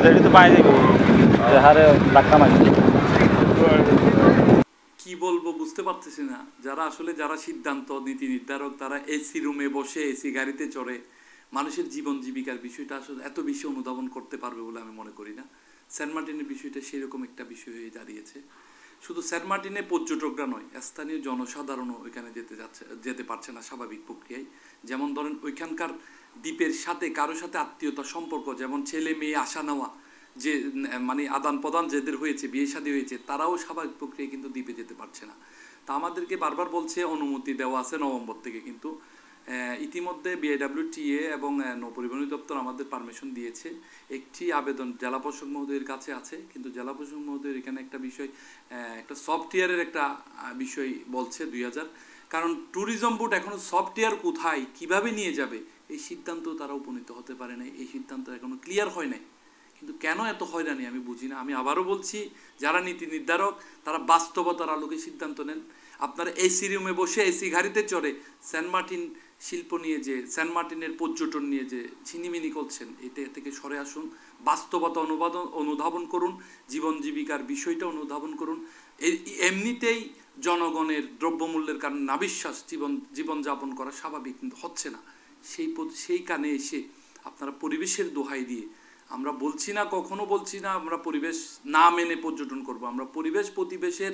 গাড়ি তো বাইরে হারে ধাক্কা মারি। কি বলবো বুঝতে পারতেছি না। যারা সিদ্ধান্ত নীতি নির্ধারক তারা এসি রুমে বসে এসি গাড়িতে চড়ে মানুষের জীবন জীবিকার বিষয়টা আসলে এত বেশি অনুধাবন করতে পারবে বলে আমি মনে করি না। সেন্ট মার্টিনের বিষয়টা সেরকম একটা বিষয় হয়ে দাঁড়িয়েছে। শুধু সেন্ট মার্টিনে পর্যটকরা নয়, স্থানীয় জনসাধারণও ওইখানে যেতে পারছে না স্বাভাবিক প্রক্রিয়ায়। যেমন ধরেন ওইখানকার দ্বীপের সাথে কারোর সাথে আত্মীয়তা সম্পর্ক, যেমন ছেলে মেয়ে আসা নেওয়া, যে মানে আদান প্রদান যাদের হয়েছে, বিয়ে শাদী হয়েছে, তারাও স্বাভাবিক প্রক্রিয়ায় কিন্তু দ্বীপে যেতে পারছে না। তা আমাদেরকে বারবার বলছে অনুমতি দেওয়া আছে নভেম্বর থেকে, কিন্তু ইতিমধ্যে বিআইডব্লিউটিএ এবং নৌপরিবহন দপ্তর আমাদের পারমিশন দিয়েছে। একটি আবেদন জেলা প্রশাসক মহোদয়ের কাছে আছে, কিন্তু জেলা প্রশাসক মহোদয়ের এখানে একটা বিষয়, একটা সফটওয়্যারের একটা বিষয় বলছে 2000, কারণ ট্যুরিজম বোর্ড এখনও সফটওয়্যার কোথায় কীভাবে নিয়ে যাবে এই সিদ্ধান্ত তারা উপনীত হতে পারে নাই। এই সিদ্ধান্ত এখনও ক্লিয়ার হয় নাই। কিন্তু কেন এত হয়রানি আমি বুঝি না। আমি আবারও বলছি, যারা নীতি নির্ধারক তারা বাস্তবতার আলোকে সিদ্ধান্ত নেন। আপনারা এসি রুমে বসে এসি গাড়িতে চড়ে সেন্ট মার্টিন শিল্প নিয়ে যে, সেন্ট মার্টিনের পর্যটন নিয়ে যে ছিনিমিনি করছেন, এতে থেকে সরে আসুন। বাস্তবতা অনুধাবন করুন, জীবন জীবিকার বিষয়টা অনুধাবন করুন। এমনিতেই জনগণের দ্রব্যমূল্যের কারণে নাবিশ্বাস জীবনযাপন করা স্বাভাবিক, কিন্তু হচ্ছে না। সেই কানে এসে আপনারা পরিবেশের দোহাই দিয়ে, আমরা বলছি না, কখনো বলছি না আমরা পরিবেশ না মেনে পর্যটন করব। আমরা পরিবেশ প্রতিবেশের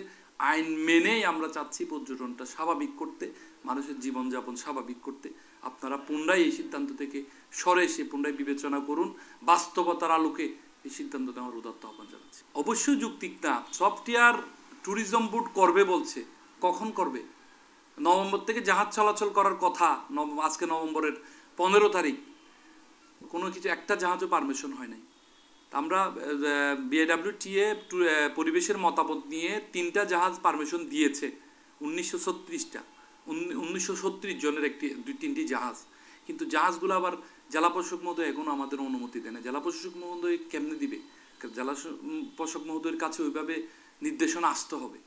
আইন মেনেই আমরা চাচ্ছি পর্যটনটা স্বাভাবিক করতে, মানুষের জীবনযাপন স্বাভাবিক করতে। আপনারা পুনরায় এই সিদ্ধান্ত থেকে সরে এসে পুনরায় বিবেচনা করুন। বাস্তবতার আলোকে এই সিদ্ধান্ত নেওয়ার উদাত্ত আহ্বান জানাচ্ছি। অবশ্যই যৌক্তিক না। সফটওয়্যার ট্যুরিজম বোর্ড করবে বলছে, কখন করবে? নভেম্বর থেকে জাহাজ চলাচল করার কথা। আজকে নভেম্বরের 15 তারিখ, কোনো কিছু একটা জাহাজও পারমিশন হয় নাই। আমরা বিআইডব্লিউটিএ পরিবেশের মতামত নিয়ে 3টা জাহাজ পারমিশন দিয়েছে। 1936 জনের 3টি জাহাজ, কিন্তু জাহাজগুলো আবার জেলা প্রশাসক মহোদয় এখনও আমাদের অনুমতি দেয় না। জেলা প্রশাসক মহোদয় কেমনে দিবে? জেলা প্রশাসক মহোদয়ের কাছে ওইভাবে নির্দেশনা আসতে হবে।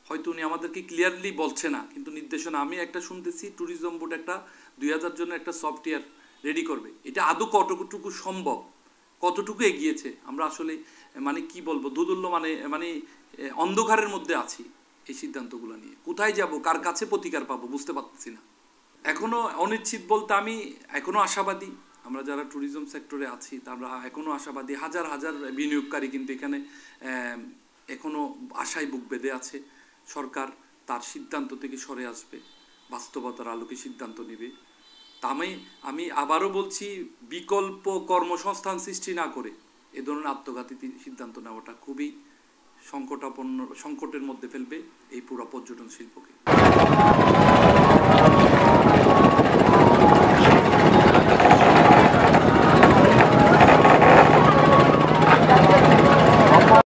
হয়তো উনি আমাদেরকে ক্লিয়ারলি বলছে না, কিন্তু নির্দেশনা আমি একটা শুনতেছি, ট্যুরিজম বোর্ড একটা 2000 জনের একটা সফটওয়্যার রেডি করবে। এটা আদৌ কতটুকু সম্ভব, কতটুকু এগিয়েছে আমরা আসলে মানে কি বলবো, দুদুল্য মানে অন্ধকারের মধ্যে আছি এই সিদ্ধান্তগুলো নিয়ে। কোথায় যাব, কার কাছে প্রতিকার পাবো বুঝতে পারছি না। এখনও অনিশ্চিত বলতে আমি এখনও আশাবাদী। আমরা যারা ট্যুরিজম সেক্টরে আছি তারা এখনও আশাবাদী। হাজার হাজার বিনিয়োগকারী কিন্তু এখানে এখনও আশায় বুক বেঁধে আছে। সরকার তার সিদ্ধান্ত থেকে সরে আসবে, বাস্তবতার আলোকে সিদ্ধান্ত নেবে। আমি আবারও বলছি, বিকল্প কর্মসংস্থান সৃষ্টি না করে এ ধরনের আত্মঘাতী সিদ্ধান্ত নেওয়াটা খুবই সংকটের মধ্যে ফেলবে এই পুরো পর্যটন শিল্পকে।